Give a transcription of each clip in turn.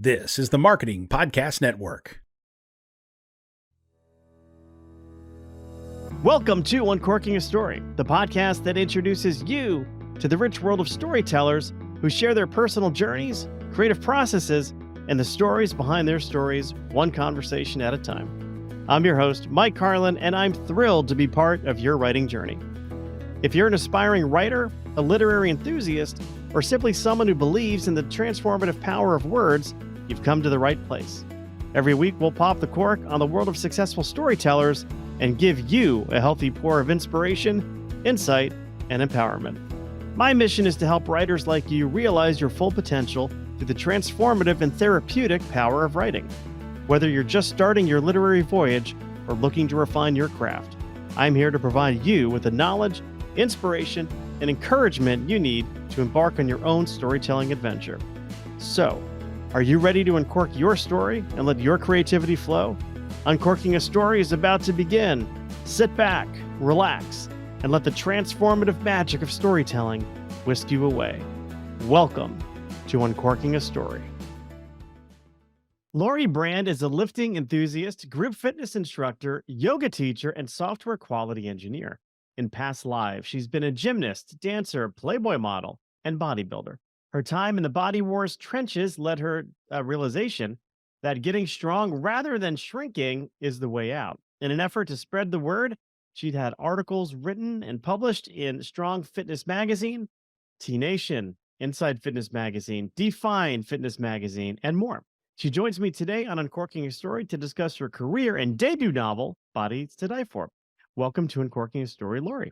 This is the Marketing Podcast Network. Welcome to Uncorking a Story, the podcast that introduces you to the rich world of storytellers who share their personal journeys, creative processes, and the stories behind their stories, one conversation at a time. I'm your host, Mike Carlin, and I'm thrilled to be part of your writing journey. If you're an aspiring writer, a literary enthusiast, or simply someone who believes in the transformative power of words, you've come to the right place. Every week, we'll pop the cork on the world of successful storytellers and give you a healthy pour of inspiration, insight, and empowerment. My mission is to help writers like you realize your full potential through the transformative and therapeutic power of writing. Whether you're just starting your literary voyage or looking to refine your craft, I'm here to provide you with the knowledge, inspiration, and encouragement you need to embark on your own storytelling adventure. So, are you ready to uncork your story and let your creativity flow? Uncorking a Story is about to begin. Sit back, relax, and let the transformative magic of storytelling whisk you away. Welcome to Uncorking a Story. Lori Brand is a lifting enthusiast, group fitness instructor, yoga teacher, and software quality engineer. In past lives, she's been a gymnast, dancer, Playboy model, and bodybuilder. Her time in the body wars trenches led her a realization that getting strong rather than shrinking is the way out. In an effort to spread the word, she'd had articles written and published in Strong Fitness Magazine, T Nation, Inside Fitness Magazine, Redefine Fitness Magazine, and more. She joins me today on Uncorking a Story to discuss her career and debut novel, Bodies to Die For. Welcome to Uncorking a Story, Lori.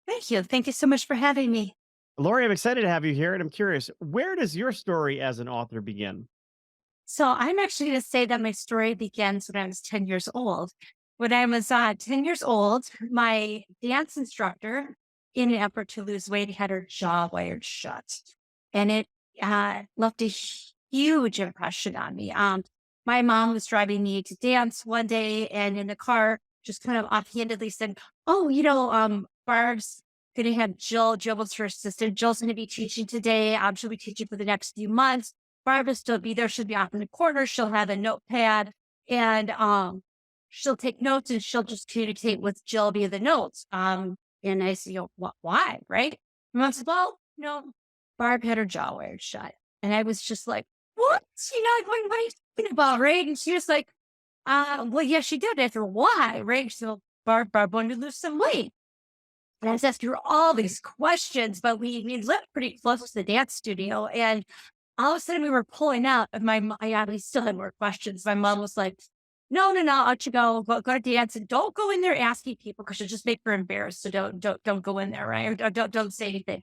Thank you. Thank you so much for having me. Lori, I'm excited to have you here, and I'm curious, where does your story as an author begin? So I'm actually going to say that my story begins when I was 10 years old. When I was 10 years old, my dance instructor, in an effort to lose weight, had her jaw wired shut. And it left a huge impression on me. My mom was driving me to dance one day, and in the car, just kind of offhandedly said, "Oh, Barb's going to have Jill. Jill was her assistant. Jill's going to be teaching today. She'll be teaching for the next few months. Barb will still be there. She'll be off in the corner. She'll have a notepad, and she'll take notes, and she'll just communicate with Jill via the notes." And I said, why, right? And I said, "Well, Barb had her jaw wired shut." And I was just like, "What? Like, what are you talking about, right?" And she was like, "Well, yeah, she did." I said, "Why, right?" So Barb wanted to lose some weight. And I was asking her all these questions, but we lived pretty close to the dance studio. And all of a sudden we were pulling out, and we still had more questions. My mom was like, no, I'll let you go to dance, and don't go in there asking people because you'll just make her embarrassed. So don't go in there, right? Or don't say anything.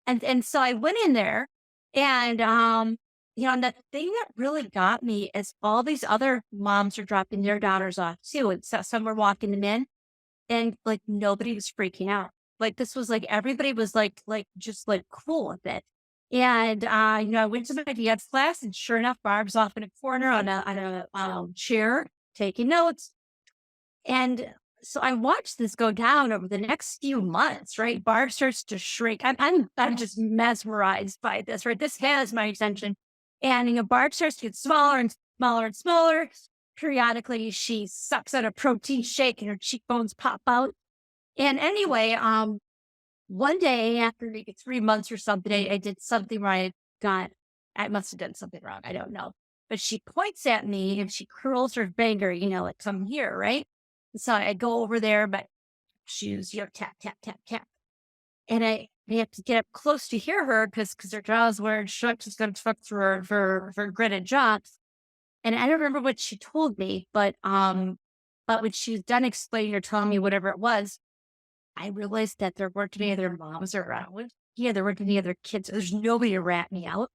And so I went in there, and and the thing that really got me is all these other moms are dropping their daughters off too. And so some were walking them in, and like nobody was freaking out. Like this was like everybody was like just like cool with it. And I went to my dance class, and sure enough, Barb's off in a corner on a chair taking notes. And so I watched this go down over the next few months. Right, Barb starts to shrink. I'm just mesmerized by this. Right, this has my attention. And Barb starts to get smaller and smaller and smaller. Periodically, she sucks on a protein shake, and her cheekbones pop out. And anyway, one day after maybe 3 months or something, I did something where I must have done something wrong. I don't know. But she points at me, and she curls her finger, like come here, right? And so I go over there, but shoes, tap, tap, tap, tap. And I have to get up close to hear her because her jaw's wearing shut. She's going to fuck through her gritted jaw. And I don't remember what she told me, but when she was done explaining or telling me whatever it was, I realized that there weren't any other moms around. Yeah, there weren't any other kids. There's nobody to rat me out.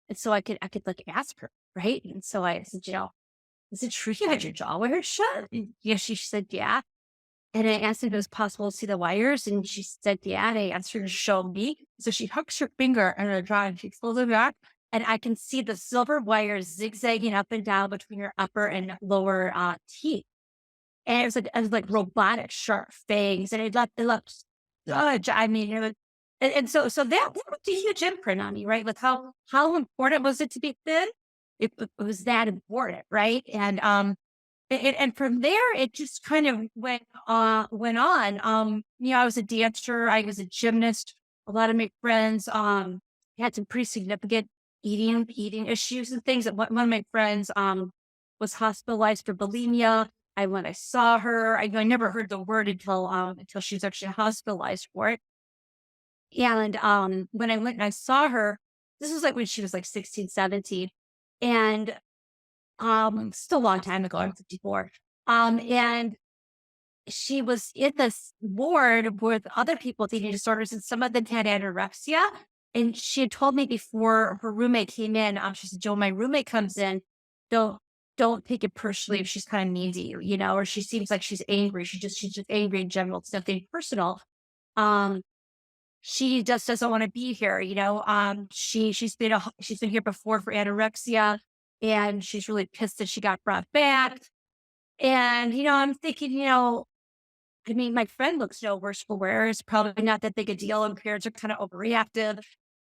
And so I could like ask her, right? And so I said, "Is it true you had your jaw wired shut?" And yeah, she said, "Yeah." And I asked if it was possible to see the wires, and she said, "Yeah." And I asked her to show me. So she hooks her finger in her jaw, and she pulls it back, and I can see the silver wires zigzagging up and down between her upper and lower teeth. And it was like robotic sharp fangs, and it left judge. I mean, and so that left a huge imprint on me, right? Like how important was it to be thin? it was that important, right? And from there, it just kind of went on. I was a dancer, I was a gymnast. A lot of my friends had some pretty significant eating issues and things. One of my friends was hospitalized for bulimia. When I saw her, I never heard the word until she was actually hospitalized for it. And when I went and I saw her, this was like when she was like 16, 17, and still a long time ago. I'm 54. And she was in this ward with other people with eating disorders, and some of them had anorexia. And she had told me before her roommate came in, she said, "Joe, my roommate comes in. Don't don't take it personally if she's kind of mean to you, or she seems like she's angry. She's just angry in general. It's nothing personal. Um, she just doesn't want to be here, she's been here before for anorexia, and she's really pissed that she got brought back." And I'm thinking, I mean, my friend looks no worse for wear. It's probably not that big a deal, and parents are kind of overreactive.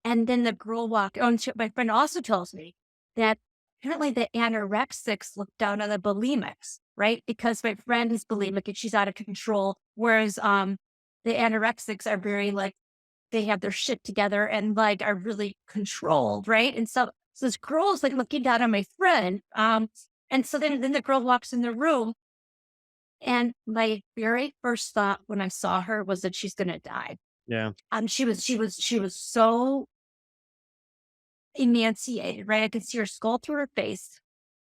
And then the girl walked. Oh, and my friend also tells me that apparently the anorexics look down on the bulimics, right? Because my friend is bulimic and she's out of control, whereas the anorexics are very like, they have their shit together and like are really controlled, right? And so this girl is like looking down on my friend. And so then the girl walks in the room, and my very first thought when I saw her was that she's gonna die. Yeah. She was so emaciated, right? I could see her skull through her face.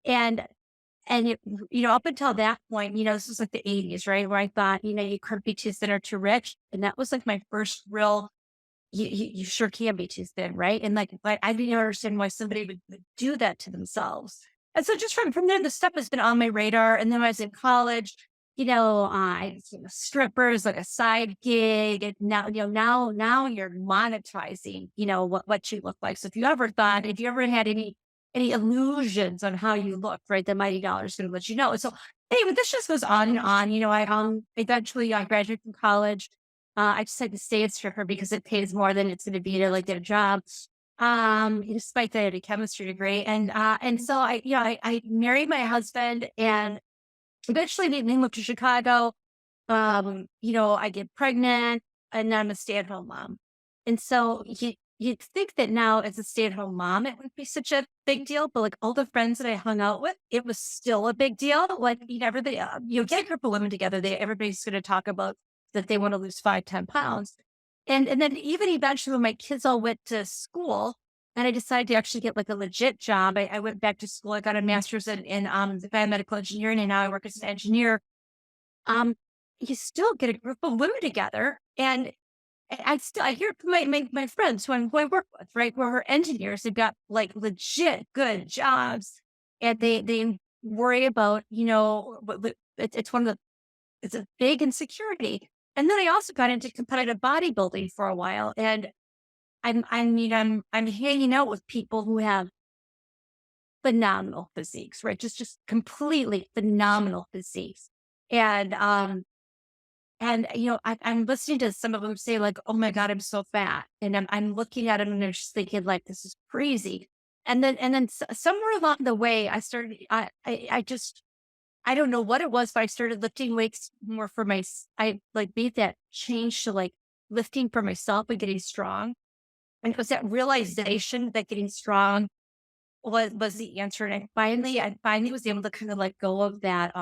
And up until that point, this was like the 80s, right? Where I thought, you couldn't be too thin or too rich. And that was like my first real, you sure can be too thin, right? And like I didn't understand why somebody would do that to themselves. And so just from there, the stuff has been on my radar. And then when I was in college, strippers like a side gig. And now you're monetizing, what you look like. So if you ever had any illusions on how you look, right, the Mighty Dollar is going to let you know. So anyway, this just goes on and on. I eventually I graduated from college. I decided to stay as stripper because it pays more than it's going to be to like get a job. Despite that I had a chemistry degree, and so I married my husband, and eventually we moved to Chicago. I get pregnant, and I'm a stay-at-home mom. And so you'd think that now as a stay-at-home mom, it wouldn't be such a big deal, but like all the friends that I hung out with, it was still a big deal. Like, everybody, get a group of women together, everybody's going to talk about that they want to lose 5, 10 pounds. And then even eventually when my kids all went to school and I decided to actually get like a legit job, I went back to school. I got a master's in biomedical engineering, and now I work as an engineer. Um, you still get a group of women together, and I hear from my friends who I work with, right, where her engineers have got like legit good jobs, and they worry about, it's one of the, it's a big insecurity. And then I also got into competitive bodybuilding for a while, and I'm hanging out with people who have phenomenal physiques, right? Just completely phenomenal physiques. And I'm listening to some of them say like, "Oh my God, I'm so fat," and I'm looking at them and they're just thinking like, "This is crazy." And then somewhere along the way, I started. I don't know what it was, but I started lifting weights more for I like made that change to like lifting for myself and getting strong. And it was that realization that getting strong was the answer. And I finally was able to kind of let go of that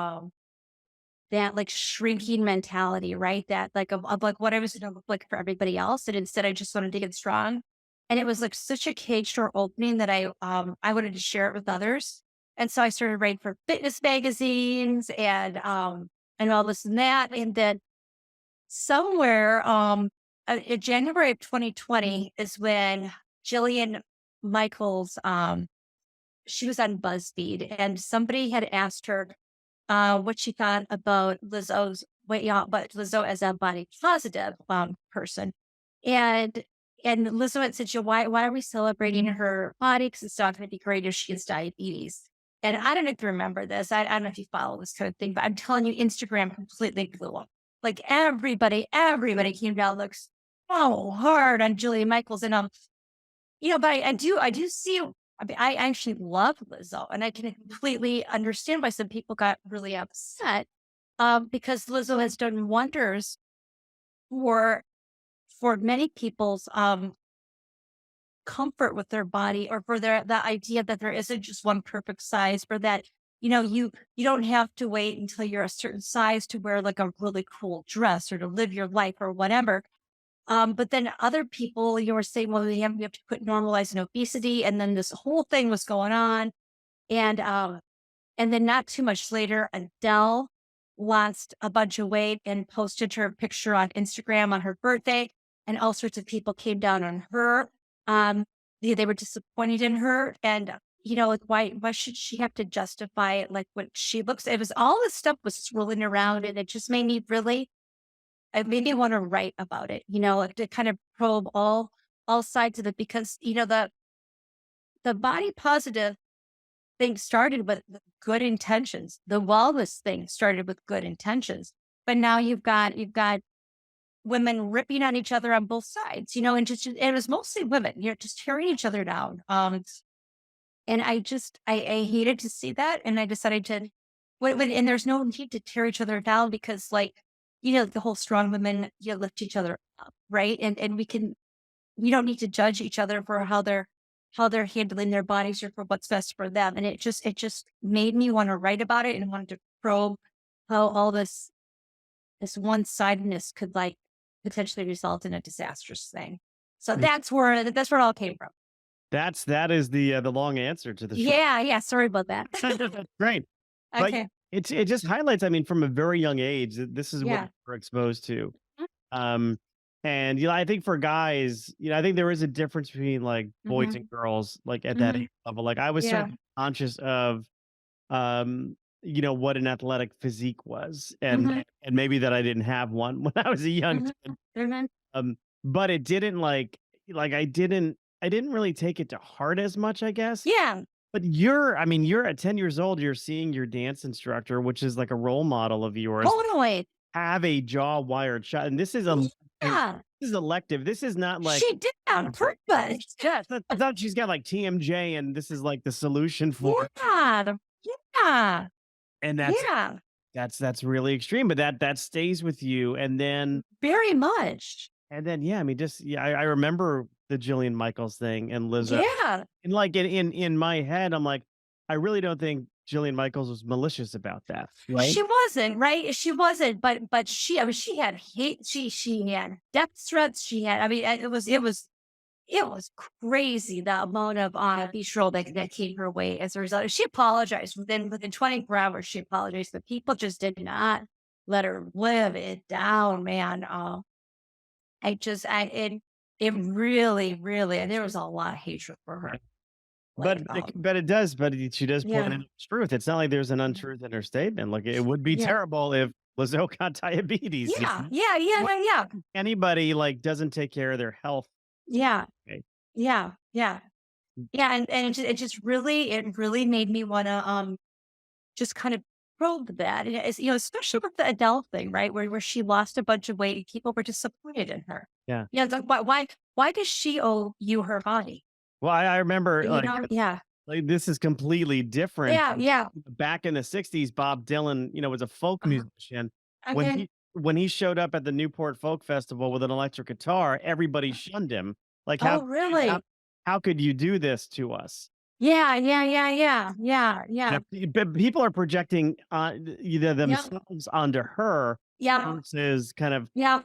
like shrinking mentality, right? That like of like what I was going to look like for everybody else. And instead I just wanted to get strong. And it was like such a cage door opening that I wanted to share it with others. And so I started writing for fitness magazines and all this and that. And then somewhere in January of 2020 is when Jillian Michaels she was on BuzzFeed, and somebody had asked her what she thought about but Lizzo as a body positive person. And Lizzo had said, why are we celebrating her body? Because it's not going to be great if she gets diabetes. And I don't know if you remember this. I don't know if you follow this kind of thing, but I'm telling you, Instagram completely blew up. Like everybody came down, looks so hard on Julia Michaels. And but I do see I mean, I actually love Lizzo, and I can completely understand why some people got really upset, because Lizzo has done wonders for many people's comfort with their body, or for their the idea that there isn't just one perfect size, or that you don't have to wait until you're a certain size to wear like a really cool dress or to live your life or whatever. But then other people, you were saying, well, we have to quit normalizing obesity, and then this whole thing was going on, and then not too much later, Adele lost a bunch of weight and posted her picture on Instagram on her birthday, and all sorts of people came down on her. They were disappointed in her, and like, why should she have to justify it, like what she looks? It was all this stuff was swirling around, and it just made me really, it made me want to write about it. Like, to kind of probe all sides of it, because the body positive thing started with good intentions. The wellness thing started with good intentions, but now you've got women ripping on each other on both sides, and just it was mostly women, just tearing each other down. And I hated to see that, and I decided to, and there's no need to tear each other down, because, like, the whole strong women, lift each other up, right? And we don't need to judge each other for how they're handling their bodies, or for what's best for them. And it just made me want to write about it, and wanted to probe how all this one-sidedness could, like, potentially result in a disastrous thing. So Mm. that's where it all came from. That is the long answer to the short. Yeah, yeah. Sorry about that. That's great. But Okay. it just highlights, I mean, from a very young age, this is what Yeah. we're exposed to. Mhm. Um, and I think for guys, I think there is a difference between like boys and Mhm. girls, like at that Mhm. age level. Like I was Yeah. certainly conscious of what an athletic physique was, Mhm. and maybe that I didn't have one when I was a young Mhm. kid. Mhm. But it didn't I didn't really take it to heart as much, I guess. Yeah. But I mean, you're at 10 years old, you're seeing your dance instructor, which is like a role model of yours, Totally. have a jaw wired shot. And this is Yeah. this is elective. This is not like She did it on purpose. yeah, I thought she's got like TMJ and this is like the solution for it. Yeah. Yeah. And Yeah. that's really extreme, but that stays with you. Very much. And then yeah, I mean just yeah, I remember the Jillian Michaels thing and Lizzo. Yeah. And like in my head, I'm like, I really don't think Jillian Michaels was malicious about that. Right. She wasn't, right? She wasn't, but I mean, she had hate. She had death threats. She had. I mean, it was crazy the amount of vitriol that came her way as a result. She apologized within 24 hours. She apologized, but people just did not let her live it down, man. It really, really, and there was a lot of hatred for her. But Like, she does point yeah, out truth. It's not like there's an untruth in her statement. Like it would be yeah, terrible if Lizzo got diabetes. yeah, yeah, yeah, What- yeah, yeah, Anybody like doesn't take care of their health. yeah, Okay. yeah, yeah, yeah, and it really made me want to just kind of probe that, and it's, especially with the Adele thing, right, where she lost a bunch of weight and people were disappointed in her. Yeah. Yeah, it's like, why does she owe you her body? Well, I remember Yeah, like this is completely different. yeah, yeah. Back in the 60s, Bob Dylan, was a folk Uh-huh. musician. When Okay. he showed up at the Newport Folk Festival with an electric guitar, everybody shunned him. Like Oh, how really? how could you do this to us? Yeah, yeah, yeah, yeah, yeah, And yeah, but people are projecting either yeah, themselves onto her yeah, versus kind of, yeah.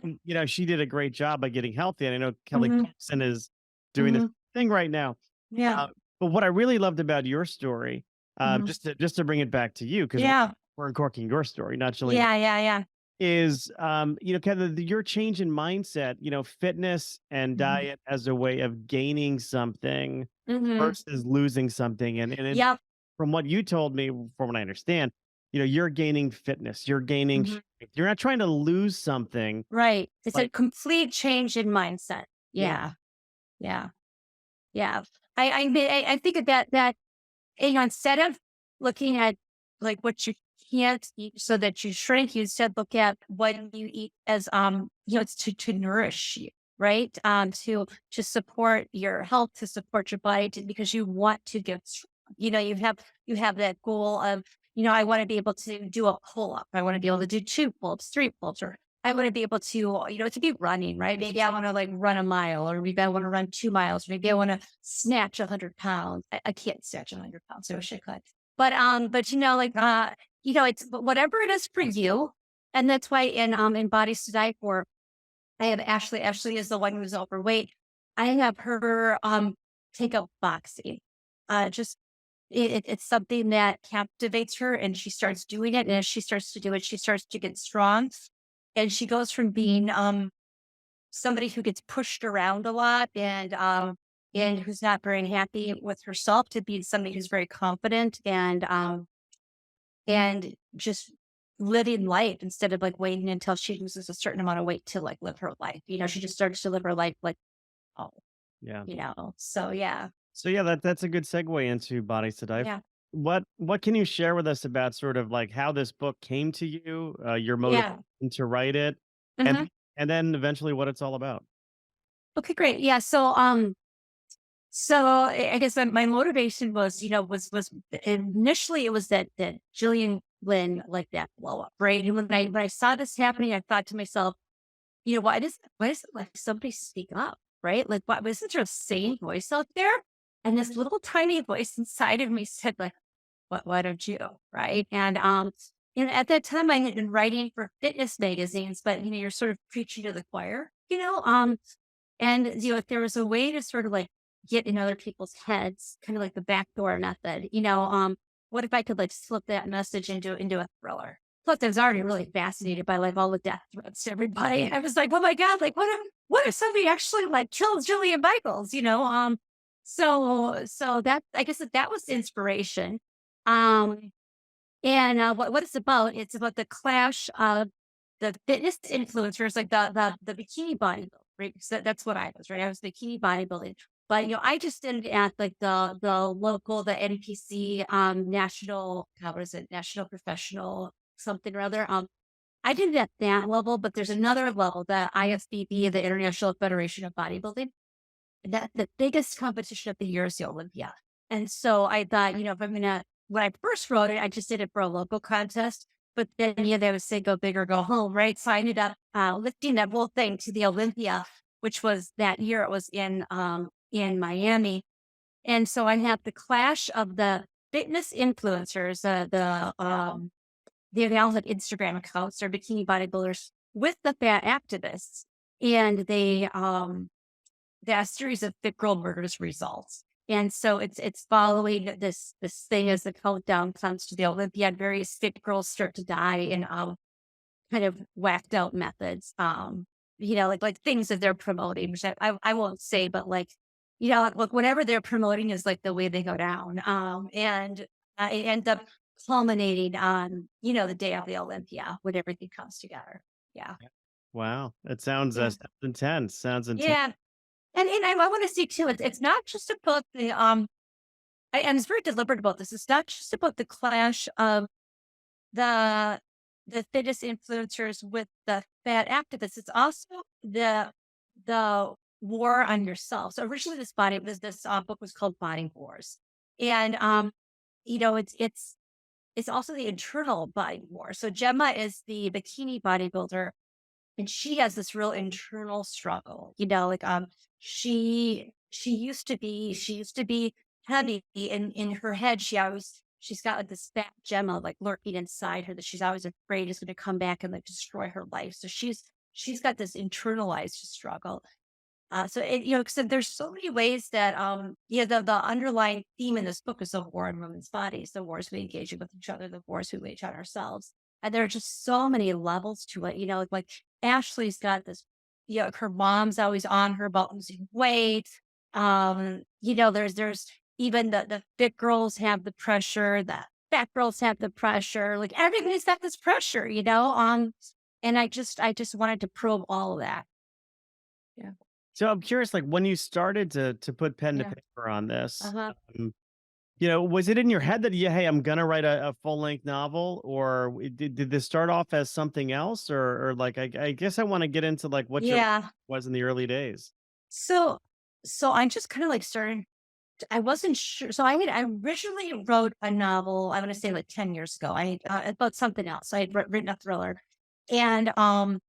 she did a great job by getting healthy. And I know Kelly Mhm, Clarkson is doing this mhm, thing right now. yeah, Uh, but what I really loved about your story, mhm, just to bring it back to you, because yeah, we're uncorking your story, not Jillian, yeah, yeah, yeah. is kind of your change in mindset, fitness and Mhm, diet as a way of gaining something mhm, versus losing something. And yep, from what you told me, from what I understand, you're gaining fitness, you're gaining mhm, strength. You're not trying to lose something. right. It's a Like, complete change in mindset. yeah, Yeah, yeah, yeah. I think of that, instead of looking at, like, what you can't eat so that you shrink, you instead look at what you eat as, it's to nourish you. right? To support your health, to support your body, because you want to get strong. You have that goal of, I want to be able to do a pull up. I want to be able to do two pull ups, three pull ups, or I want to be able to, to be running, right? Maybe I want to like run a mile, or maybe I want to run 2 miles, or maybe I want to snatch 100 pounds. I can't snatch 100 pounds. I wish I could. But it's but whatever it is for you. And that's why in Bodies to Die For, I have Ashley. Ashley is the one who's overweight. I have her take up boxing. Just it's something that captivates her, and she starts doing it. And as she starts to do it, she starts to get strong, and she goes from being somebody who gets pushed around a lot and who's not very happy with herself to being somebody who's very confident and just living life instead of like waiting until she loses a certain amount of weight to like live her life. She just starts to live her life like, oh, Yeah. So yeah, So yeah, that's a good segue into Bodies to Dive. yeah, What can you share with us about sort of like how this book came to you, your motivation yeah. to write it, and Mhm. and then eventually what it's all about? Okay, great. Yeah. So I guess my motivation was, was initially it was that Jillian Lynn, like that blow up, right? And when I saw this happening, I thought to myself, why does like somebody speak up, right? Like, why wasn't there a sane voice out there? And this little tiny voice inside of me said, like, why don't you? Right. And at that time I had been writing for fitness magazines, but you're sort of preaching to the choir, and if there was a way to sort of like get in other people's heads, kind of like the backdoor method, what if I could like slip that message into a thriller? Plus, I was already really fascinated by like all the death threats to everybody. I was like, oh my God, like what if somebody actually like kills Jillian Michaels, So that I guess that was the inspiration. Um and what it's about, it's about the clash of the fitness influencers, like the bikini bodybuilding, right? So that's what I was, right? I was bikini bodybuilding. But I just did it at like the NPC national, how was it, national professional something or other. I did it at that level, but there's another level, the IFBB, the International Federation of Bodybuilding. That the biggest competition of the year is the Olympia. And so I thought, if I'm gonna when I first wrote it, I just did it for a local contest. But then they would say go big or go home, right? So I ended up lifting that whole thing to the Olympia, which was that year. It was in Miami. And so I have the clash of the fitness influencers, they all have Instagram accounts, they're bikini bodybuilders, with the fat activists. And that series of fit girl murders results. And so it's following this thing as the countdown comes to the Olympiad. Various fit girls start to die in kind of whacked out methods. Like things that they're promoting, which I won't say, but like, look, whatever they're promoting is like the way they go down. And it ends up culminating on, the day of the Olympia when everything comes together. Yeah. Wow, it sounds Yeah. sounds intense. Sounds intense. Yeah. And I want to see too, it's not just about and it's very deliberate about this. It's not just about the clash of the fitness influencers with the fat activists. It's also the war on yourself. So originally this book was called Body Wars. And it's also the internal body war. So Gemma is the bikini bodybuilder, and she has this real internal struggle, like she used to be heavy in her head. She's got like this fat Gemma like lurking inside her that she's always afraid is going to come back and like destroy her life. So she's got this internalized struggle. So there's so many ways that, the underlying theme in this book is the war in women's bodies, the wars we engage in with each other, the wars we wage on ourselves. And there are just so many levels to it, like Ashley's got this, her mom's always on her about losing weight. There's even the fit girls have the pressure, the fat girls have the pressure, like everybody's got this pressure, and I just wanted to probe all of that. Yeah. So I'm curious, like when you started to put pen to Yeah. paper on this, Uh-huh. Was it in your head that, yeah, hey, I'm gonna write a full length novel, or did this start off as something else, or like I guess I want to get into like what your Yeah. was in the early days. So, so I just kind of like started. I wasn't sure. So I originally wrote a novel. I want to say like 10 years ago. About something else. I had written a thriller, and and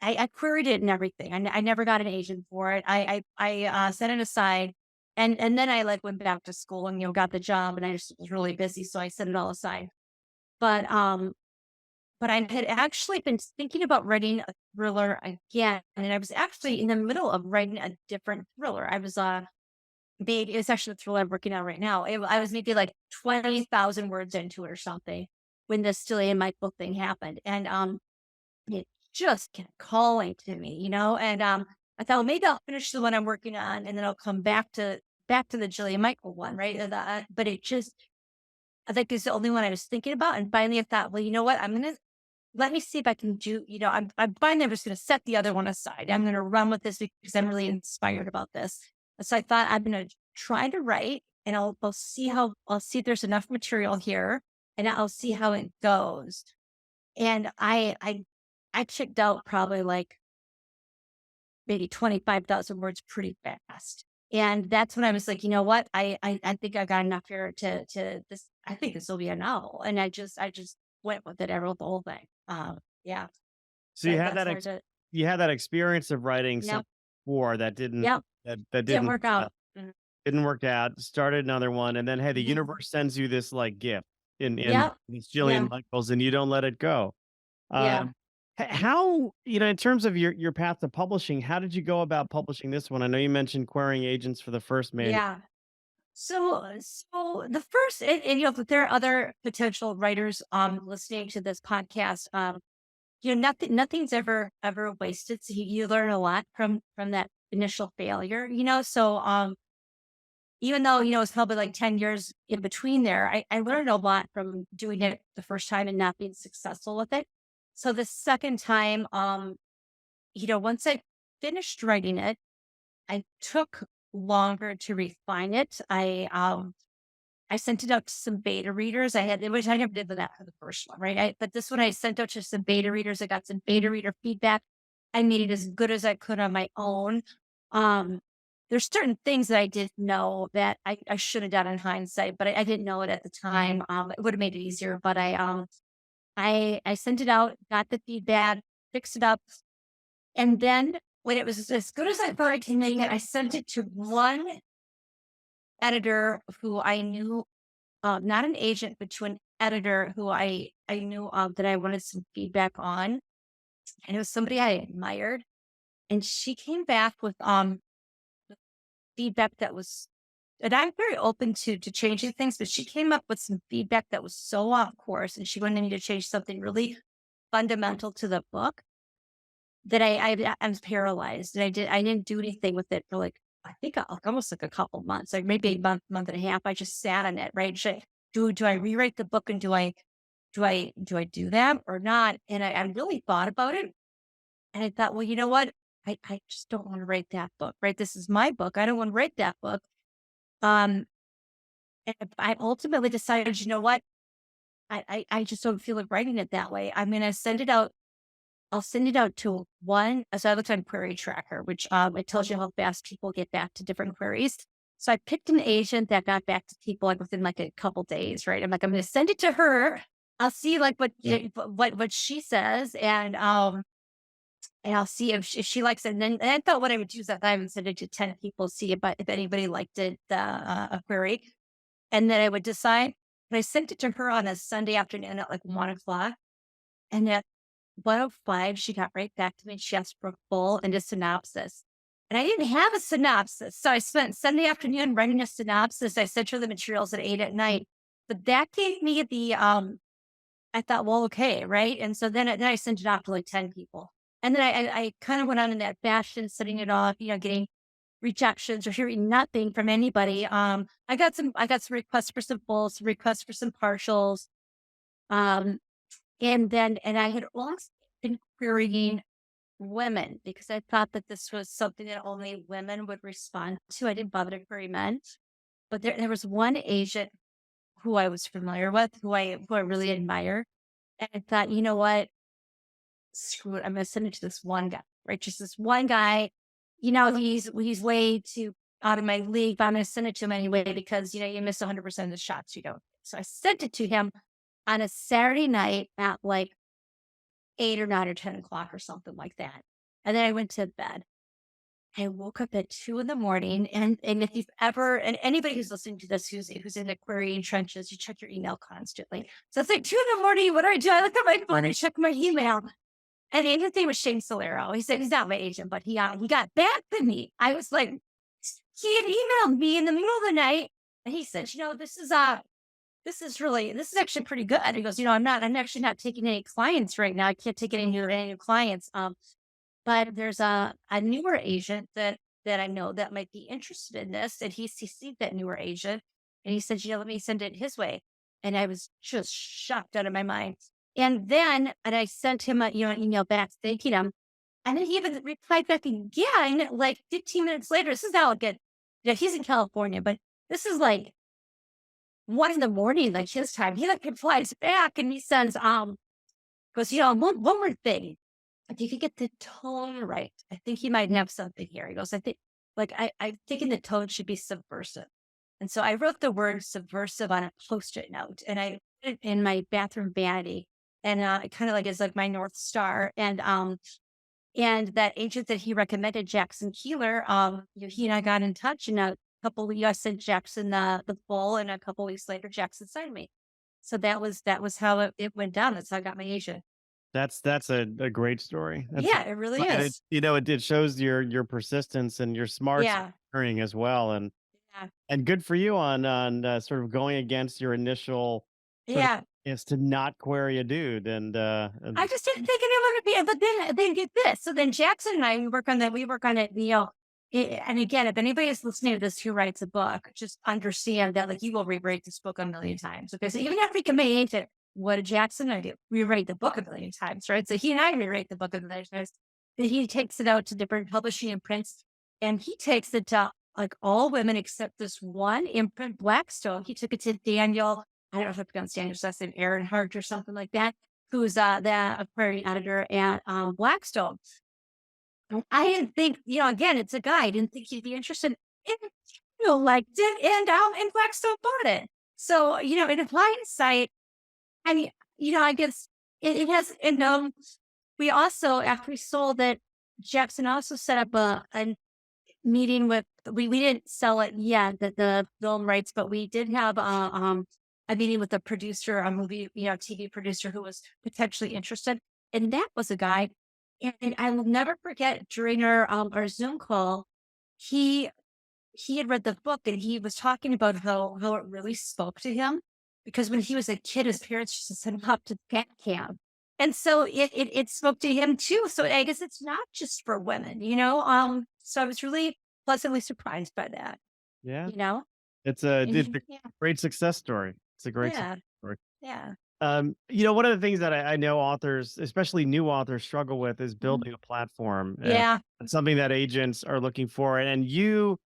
I queried it and everything. I never got an agent for it. I set it aside, and then I like went back to school and got the job, and I just was really busy, so I set it all aside. But but I had actually been thinking about writing a thriller again, and I was actually in the middle of writing a different thriller. I was maybe it's actually the thriller I'm working on right now. I was maybe like 20,000 words into it or something when this delay in my book thing happened, and it just kept calling to me, and, I thought, "Well, maybe I'll finish the one I'm working on, and then I'll come back to the Jillian Michael one," right? But it just I think it's the only one I was thinking about, and finally I thought, "Well, you know what? I'm gonna let me see if I can do," I'm finally I'm just gonna set the other one aside. I'm gonna run with this because I'm really inspired about this. So I thought I'm gonna try to write, and I'll see if there's enough material here, and I'll see how it goes. And I checked out probably like maybe 25,000 words pretty fast. And that's when I was like, you know what? I think I got enough here to this. I think this will be a novel. And I just went with it. I wrote the whole thing. Yeah. So you had That's that how I did. you had that experience of writing Yep. something before that didn't Yep. that Didn't didn't work out. Mhm. didn't work out. Started another one, and then hey, the Mhm. universe sends you this like gift in Yep. these Yeah. Jillian Michaels, and you don't let it go. Yeah. Um, how, in terms of your path to publishing, how did you go about publishing this one? I know you mentioned querying agents for the first manual. Yeah. So the first, and there are other potential writers listening to this podcast. Nothing's ever wasted. So you learn a lot from that initial failure. So even though it's probably like 10 years in between there, I learned a lot from doing it the first time and not being successful with it. So the second time, once I finished writing it, I took longer to refine it. I sent it out to some beta readers. Which I never did that for the first one, right? But this one I sent out to some beta readers. I got some beta reader feedback. I made it as good as I could on my own. Um, there's certain things that I didn't know that I should have done in hindsight, but I didn't know it at the time. It would have made it easier, but I sent it out, got the feedback, fixed it up, and then when it was as good as I thought I can make it, I sent it to one editor who I knew, not an agent, but to an editor who I knew of that I wanted some feedback on, and it was somebody I admired, and she came back with feedback that was, and I'm very open to changing things, but she came up with some feedback that was so off course, and she wanted me to change something really fundamental to the book that I was paralyzed, and I didn't do anything with it for like I think almost like a couple months, like maybe a month and a half. I just sat on it, right? Do I rewrite the book, and do I do that or not? And I really thought about it, and I thought, well, you know what? I just don't want to write that book, right? This is my book. I don't want to write that book. Um, and I ultimately decided, you know what? I just don't feel like writing it that way. I'm gonna send it out. I'll send it out to one. So I looked on Query Tracker, which it tells you how fast people get back to different queries. So I picked an agent that got back to people like within like a couple days, right? I'm like, I'm going to send it to her. I'll see like what she says, and I'll see if she likes it. And I thought what I would do is that I would send it to 10 people, see if anybody liked it, a query, and then I would decide. But I sent it to her on a Sunday afternoon at like 1 o'clock, and at 1:05, she got right back to me and she asked for a full and a synopsis. And I didn't have a synopsis. So I spent Sunday afternoon writing a synopsis. I sent her the materials at 8 at night. But that gave me I thought, well, okay, right. And so then I sent it off to like 10 people. And then I kind of went on in that fashion, setting it off, getting rejections or hearing nothing from anybody. I got some requests for some fulls, some requests for some partials. Um, and I had also been querying women because I thought that this was something that only women would respond to. I didn't bother to query men. But there was one agent who I was familiar with, who I really admire. And I thought, you know what? Screw it. I'm gonna send it to this one guy, right? Just this one guy. He's way too out of my league, but I'm gonna send it to him anyway because you miss 100% of the shots you don't. So I sent it to him on a Saturday night at like 8 or 9 or 10 o'clock or something like that. And then I went to bed. I woke up at 2 in the morning, and if you've ever, and anybody who's listening to this who's in the querying trenches, you check your email constantly. So it's like 2 in the morning. What do I do? I look at my phone, I check my email, and the agent's name was Shane Solero. He said he's not my agent, but he got back to me. I was like, he had emailed me in the middle of the night, and he said, this is actually pretty good. He goes, I'm actually not taking any clients right now. I can't take any new clients. But there's a newer agent that I know that might be interested in this, and he CC'd that newer agent, and he said, let me send it his way. And I was just shocked out of my mind. And I sent him an email back thanking him. And then he even replied back again, like 15 minutes later. This is how it get. Yeah, he's in California, but this is like 1 in the morning, like his time. He like replies back and he sends, goes, one more thing. If you could get the tone right, I think he might have something here. He goes, I think, like, I'm thinking the tone should be subversive. And so I wrote the word subversive on a post-it note and I put it in my bathroom vanity. And it kind of like is like my North Star. And that agent that he recommended, Jackson Keeler, he and I got in touch, and a couple of I sent Jackson the full, and a couple of weeks later, Jackson signed me. So that was how it went down. That's how I got my agent. That's a great story. That's Yeah, it really and is. it shows your persistence and your smarts Yeah. learning as well, Yeah. and good for you on sort of going against your initial sort of Yeah. is to not query a dude and I just didn't think anyone would be, but then get this. So then Jackson and I, we work on that. We work on it, and again, if anybody is listening to this who writes a book, just understand that like you will rewrite this book a million times. Okay. So even after we can make it, what did Jackson and I do? Rewrite the book a million times, right? So he and I rewrite the book a million times. Then he takes it out to different publishing and prints, and he takes it to like all women except this one imprint, Blackstone. He took it to Daniel. I don't know if I pronounced Daniel's last name, Aaron Hart or something like that, who's the aquarium editor at Blackstone. And I didn't think, again, it's a guy. I didn't think he'd be interested in, liked it, and Blackstone bought it. So, in hindsight, I mean, I guess it has, and we also, after we sold it, Jackson also set up a meeting with, we didn't sell it yet, the film rights, but we did have a meeting with a producer, a movie, TV producer who was potentially interested. And that was a guy. And I will never forget during our Zoom call, he had read the book and he was talking about how it really spoke to him because when he was a kid, his parents used to send him up to cat camp. And so it spoke to him too. So I guess it's not just for women. So I was really pleasantly surprised by that, yeah, you know? it's a Yeah. great success story. It's a great success Yeah. story. Yeah. One of the things that I know authors, especially new authors, struggle with is Mhm. building a platform. And Yeah. it's something that agents are looking for. And you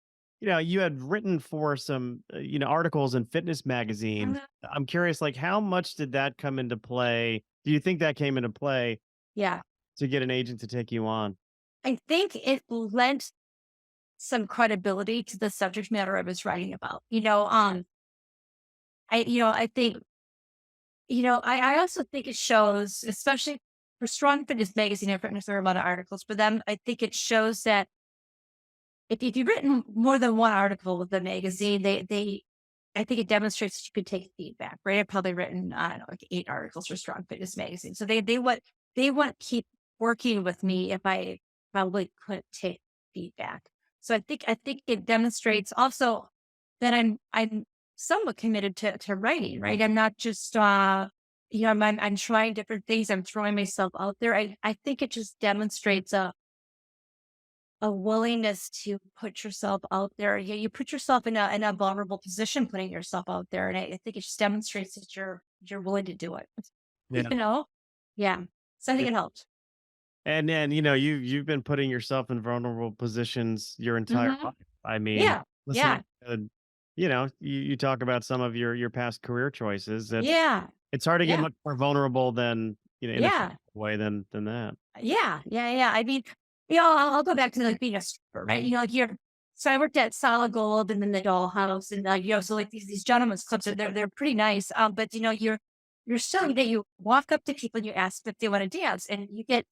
had written for some, articles in fitness magazines. Mhm. I'm curious, like, how much did that come into play? Do you think that came into play Yeah. to get an agent to take you on? I think it lent some credibility to the subject matter I was writing about. I think, I also think it shows, especially for Strong Fitness Magazine, I've written a fair amount of articles for them. I think it shows that if you've written more than one article with the magazine, I think it demonstrates that you could take feedback, right? I've probably written, I don't know, like 8 articles for Strong Fitness Magazine. So they want to keep working with me if I probably couldn't take feedback. So I think it demonstrates also that I'm somewhat committed to writing, right? I'm not just I'm trying different things. I'm throwing myself out there. I think it just demonstrates a willingness to put yourself out there. Yeah, you put yourself in a vulnerable position, putting yourself out there, and I think it just demonstrates that you're willing to do it. Yeah. You know, yeah. So I think Yeah. it helped. And then, you've been putting yourself in vulnerable positions your entire Hmm. life. I mean, Yeah, listening yeah, to you talk about some of your past career choices. Yeah. It's hard to get Yeah. much more vulnerable than, in a Yeah. technical way than that. Yeah. Yeah. Yeah. I mean, I'll go back to like being a stripper, right? Like so I worked at Solid Gold and then the Dollhouse and so like these gentlemen's clubs they're pretty nice. But you're still, you walk up to people and you ask if they want to dance and you get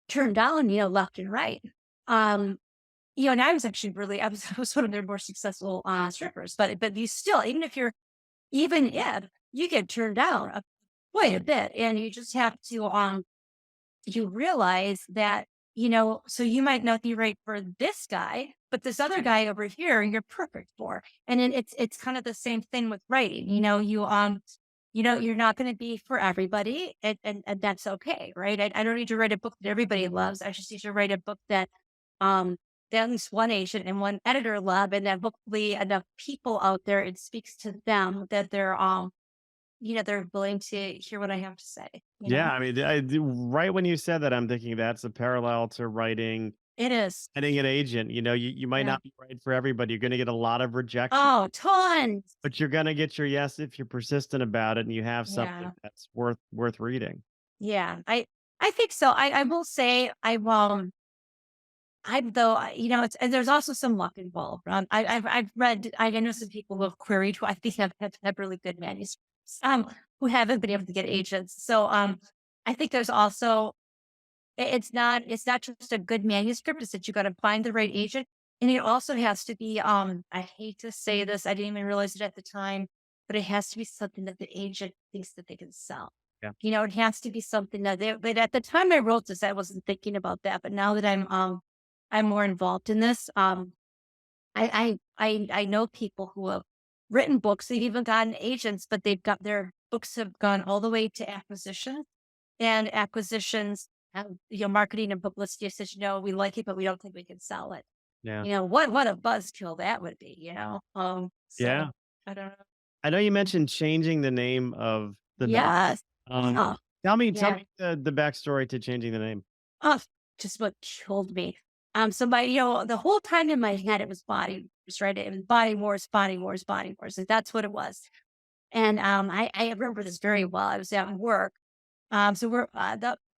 turned down, left and right. Um, and I was actually I was one of their more successful strippers, but you still, even if you get turned down quite a bit, and you just have to you realize that, so you might not be right for this guy, but this other guy over here, you're perfect for. And then it's kind of the same thing with writing. You're not going to be for everybody, and that's okay, right? I don't need to write a book that everybody loves. I just need to write a book um that at least one agent and one editor love, and that hopefully enough people out there, it speaks to them that they're willing to hear what I have to say. Yeah, I mean, right when you said that, I'm thinking that's a parallel to writing, It is. getting an agent. You might Yeah. not be right for everybody. You're going to get a lot of rejection, Oh, tons. but you're going to get your yes if you're persistent about it and you have something Yeah. that's worth reading. Yeah. I think so. I will say I'm though, it's, and there's also some luck involved. I've read, I know some people who have queried who I think have really good manuscripts, who haven't been able to get agents. So, I think there's also, it's not just a good manuscript, it's that you got to find the right agent. And it also has to be, I hate to say this, I didn't even realize it at the time, but it has to be something that the agent thinks that they can sell. Yeah. It has to be something that but at the time I wrote this, I wasn't thinking about that. But now that I'm more involved in this, I know people who have written books, they've even gotten agents, but their books have gone all the way to acquisition, and acquisitions have, marketing and publicity says, we like it, but we don't think we can sell it. Yeah. What a buzzkill that would be, so Yeah. I don't know. I know you mentioned changing the name of the novel. Yes. Oh, Tell yeah. me the backstory to changing the name. Oh, just what killed me. The whole time in my head, it was body wars, right? It was body wars, body wars, body wars. And that's what it was. And I remember this very well. I was at work. So we're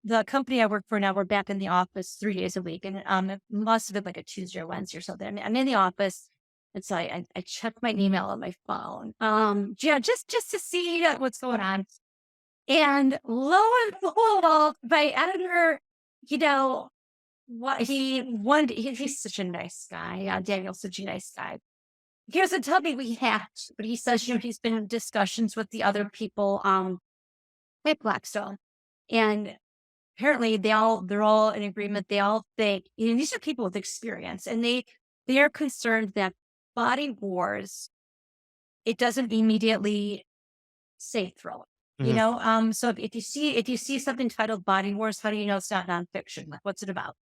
the company I work for now, we're back in the office 3 days a week. And it must have been like a Tuesday or Wednesday or something. I'm in the office. And so I check my email on my phone. Yeah, just to see what's going on. And lo and behold, my editor, you know, he's such a nice guy. Daniel's such a nice guy. He doesn't tell me we hacked, but he says, he's been in discussions with the other people, at Blackstone. And apparently they're all in agreement. They all think, these are people with experience, and they are concerned that body wars, it doesn't immediately say throw it. So if you see something titled Body Wars, how do you know it's not nonfiction? Like, what's it about?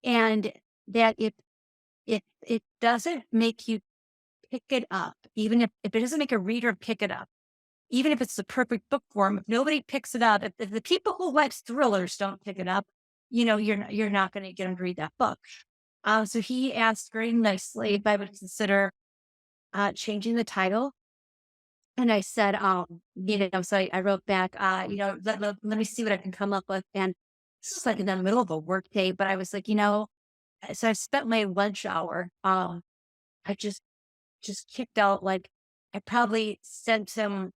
And that it doesn't make you pick it up, even if it doesn't make a reader pick it up, even if it's the perfect book form, if nobody picks it up, if the people who like thrillers don't pick it up, you're not going to get them to read that book. So he asked very nicely if I would consider changing the title. And I said, so I wrote back, let me see what I can come up with. And this is like in the middle of a work day, but I was like, so I spent my lunch hour. I just kicked out, like, I probably sent him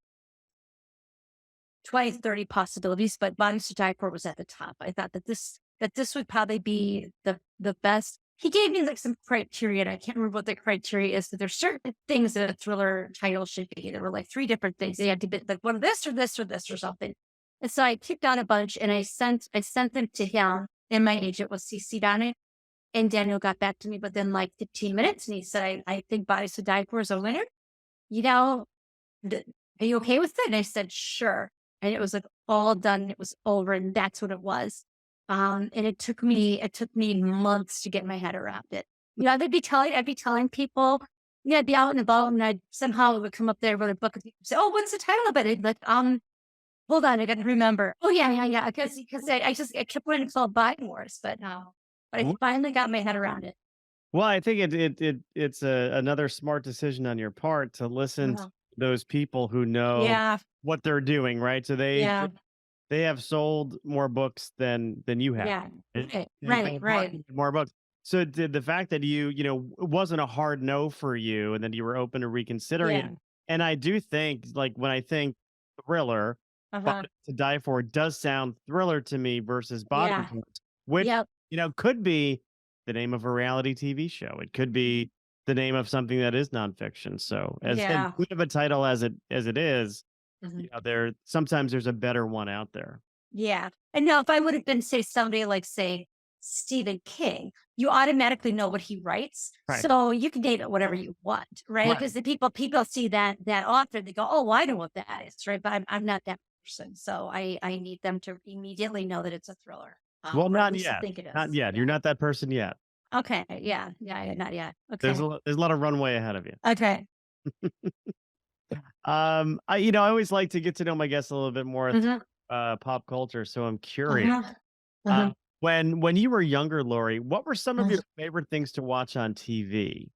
20, 30 possibilities, but Bodies to Die For was at the top. I thought that this would probably be the best. He gave me like some criteria, and I can't remember what the criteria is, but there's certain things that a thriller title should be. There were like 3 different things. They had to be like one of this or this or this or something. And so I picked out a bunch, and I sent them to him, and my agent was CC'd on it. And Daniel got back to me within like 15 minutes, and he said, I think Bodies to Die For is a winner. Are you okay with it? And I said, sure. And it was like all done. It was over, and that's what it was. And it took me months to get my head around it. I'd be telling people, I'd be out and about, and it would come up there with a book, and people say, oh, what's the title of it? I'd like, hold on, I got to remember. Oh yeah. Because I kept wanting to call it Body Wars, but I finally got my head around it. Well, I think it's another smart decision on your part to listen to Uh-huh. those people who know Yeah. what they're doing, right? So Yeah. they have sold more books than you have. Yeah. And Right. they Right. have Right. marketed more books. So did the fact that it wasn't a hard no for you and that you were open to reconsidering it. Yeah. And I do think, like, when I think thriller, Uh-huh. Body to Die For does sound thriller to me versus Yeah. bodybuilding, which, Yep. could be the name of a reality TV show. It could be the name of something that is nonfiction. So as Yeah. good of a title as it is, Mhm. sometimes there's a better one out there. Yeah. And now if I would have been, say, somebody like, say, Stephen King, you automatically know what he writes. Right. So you can date it whatever you want, right? Right. Because the people see that author, they go, oh, well, I know what that is, right? But I'm not that person. So I need them to immediately know that it's a thriller. Well, Or at not least to yet. think it Not is. yet. You're Yeah. not that person yet. Okay. Yeah. Yeah. Yeah, not yet. Okay. There's a lot of runway ahead of you. Okay. I always like to get to know my guests a little bit more through Uh-huh. pop culture, so I'm curious. Uh-huh. Uh-huh. Uh, when you were younger, Lori, what were some of Uh-huh. your favorite things to watch on TV?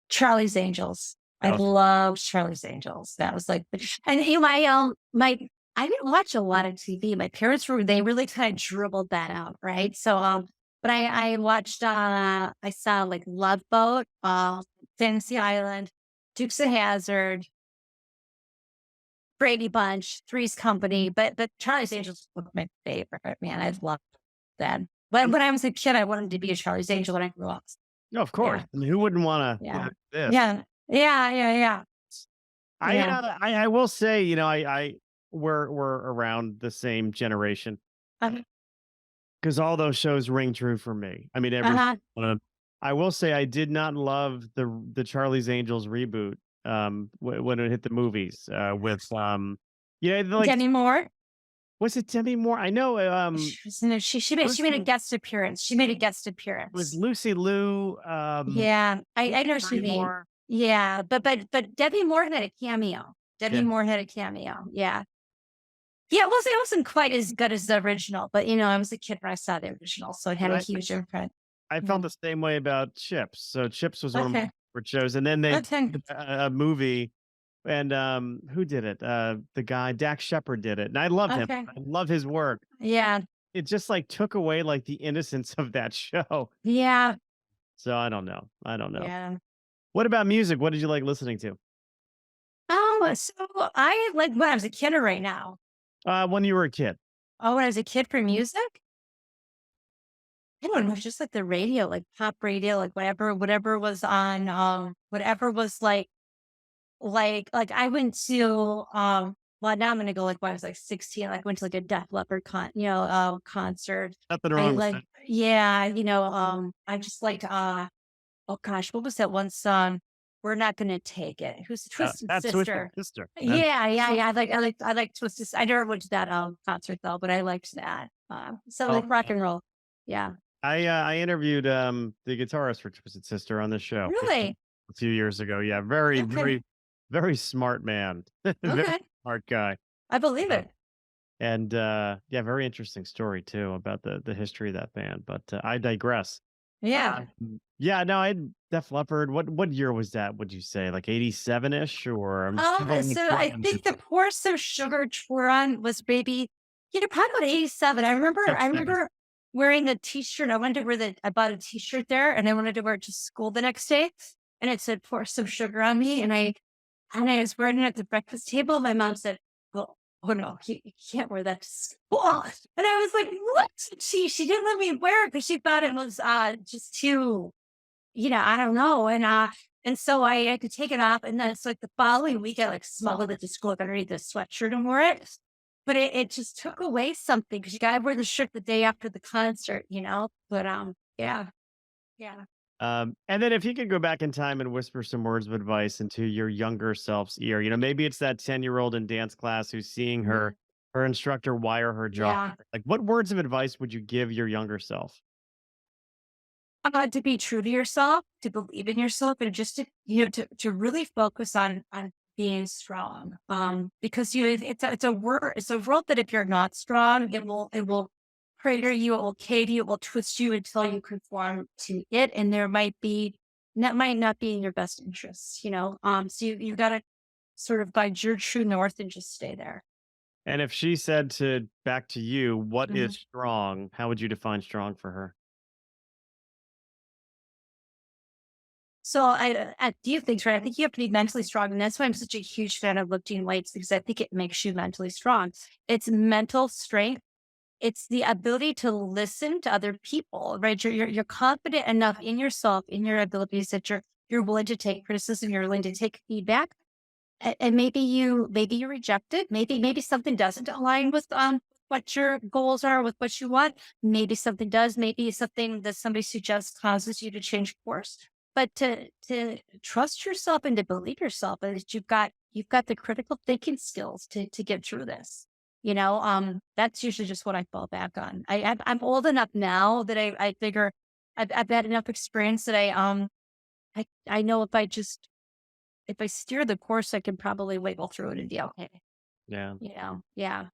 Charlie's Angels. I That was loved Charlie's Angels. That was like, and my I didn't watch a lot of TV. My parents they really kind of dribbled that out, right? So but I watched I saw like Love Boat, Fantasy Island, Dukes of Hazzard, Brady Bunch, Three's Company, but Charlie's Angels was my favorite. Man, I loved that. When I was a kid, I wanted to be a Charlie's Angel when I grew up. no, of course. Yeah, I mean, who wouldn't want yeah, to this? yeah, yeah, yeah, yeah, yeah. I will say, I we're around the same generation Uh-huh. because all those shows ring true for me. I mean, every Uh-huh. one of them. I will say I did not love the Charlie's Angels reboot when it hit the movies with like, Demi Moore. was it Demi Moore? I know She was in it. She made a Lucy, guest appearance. She made a guest it was appearance. Lucy Liu, Yeah, I know she Demi made. Moore. Yeah, but Debbie Moore had a cameo. Debbie Yeah. Moore had a cameo. Yeah. Yeah, it wasn't quite as good as the original, but I was a kid when I saw the original, so it had But a I huge impact. I Yeah. felt the same way about Chips. So Chips was one of my Okay. favorite shows, and then they Okay. did a movie, and who did it? The guy Dax Shepard did it, and I love him. Okay. I love his work. Yeah. It just like took away like the innocence of that show. Yeah. So I don't know. I don't know. Yeah. What about music? What did you like listening to? So I like when I was a kid or right now. When you were a kid. Oh, when I was a kid for music? I don't know, just like the radio, like pop radio, like whatever was on, whatever was like I went to, well, now I'm gonna go like when I was like 16, like went to like a Def Leppard concert. Nothing I wrong with like, that. yeah, I just like, oh gosh, what was that one song? We're not gonna take it. Who's the Twisted That's Twisted Sister? Sister. Yeah, yeah, yeah. I like Twisted. I never went to that concert though, but I liked that. So Oh, like rock and roll. Yeah. I interviewed the guitarist for Twisted Sister on the show Really? a few years ago. Yeah, very, Okay. very, very smart man. Very Okay. smart guy. I believe Uh, it. And yeah, very interesting story too about the history of that band. But I digress. Yeah. Yeah, no, I Def Leppard. What year was that? Would you say like 87-ish or I'm So I think the Pour Some Sugar tour on was maybe, probably about 87. I remember wearing the t-shirt. I bought a t-shirt there and I wanted to wear it to school the next day. And it said Pour Some Sugar on me. And I was wearing it at the breakfast table. My mom said, well, oh no, you can't wear that to school. And I was like, what? She didn't let me wear it because she thought it was just too, I don't know. And so I had to take it off. And then it's like the following week, I like smuggled it to school underneath the sweatshirt and wore it. But it just took away something because you gotta wear the shirt the day after the concert. But yeah, yeah. And then if you could go back in time and whisper some words of advice into your younger self's ear, maybe it's that 10-year-old in dance class who's seeing Mhm. her instructor wire her jaw. Yeah. Like what words of advice would you give your younger self? To be true to yourself, to believe in yourself, and just to really focus on being strong. Because it's a world that if you're not strong, it will crater you, it will cave you, it will twist you until you conform to it. And there might be that might not be in your best interests, So you got to sort of guide your true north and just stay there. And if she said back to you, what Mhm. is strong? How would you define strong for her? So I do things right. I think you have to be mentally strong, and that's why I'm such a huge fan of lifting weights because I think it makes you mentally strong. It's mental strength. It's the ability to listen to other people, right? You're confident enough in yourself, in your abilities that you're willing to take criticism, you're willing to take feedback, and maybe you reject it. Maybe something doesn't align with what your goals are, with what you want. Maybe something does. Maybe something that somebody suggests causes you to change course. But to trust yourself and to believe yourself that you've got the critical thinking skills to get through this. That's usually just what I fall back on. I'm old enough now that I figure I've had enough experience that I know if I steer the course, I can probably wiggle through it and be okay. Yeah. Yeah.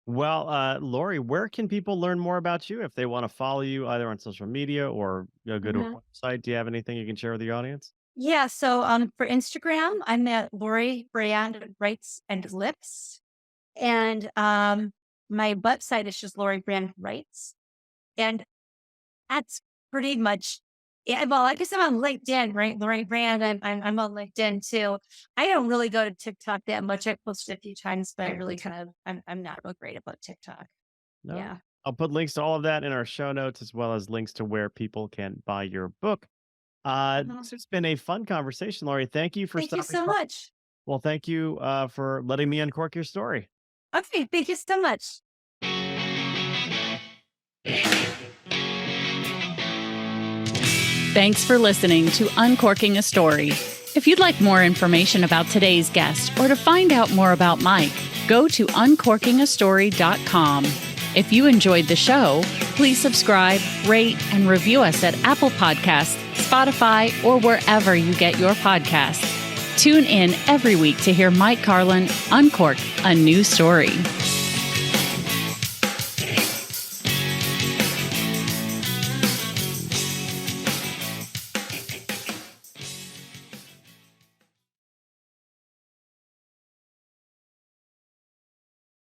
Well, Lori, where can people learn more about you if they want to follow you either on social media or go to a Mhm. website? Do you have anything you can share with the audience? Yeah. So for Instagram, I'm at Lori Brand Writes and Lips. And my website is just Lori Brand Writes. And that's pretty much yeah. Well, I guess I'm on LinkedIn, right? Lori Brand. I'm on LinkedIn too. I don't really go to TikTok that much. I posted a few times, but I really I'm not real great about TikTok. No. Yeah. I'll put links to all of that in our show notes as well as links to where people can buy your book. Uh-huh. This has been a fun conversation, Lori. Thank you for Thank you stopping so by. much. Well, thank you for letting me uncork your story. Okay, thank you so much. Thanks for listening to Uncorking a Story. If you'd like more information about today's guest or to find out more about Mike, go to uncorkingastory.com. If you enjoyed the show, please subscribe, rate, and review us at Apple Podcasts, Spotify, or wherever you get your podcasts. Tune in every week to hear Mike Carlin uncork a new story.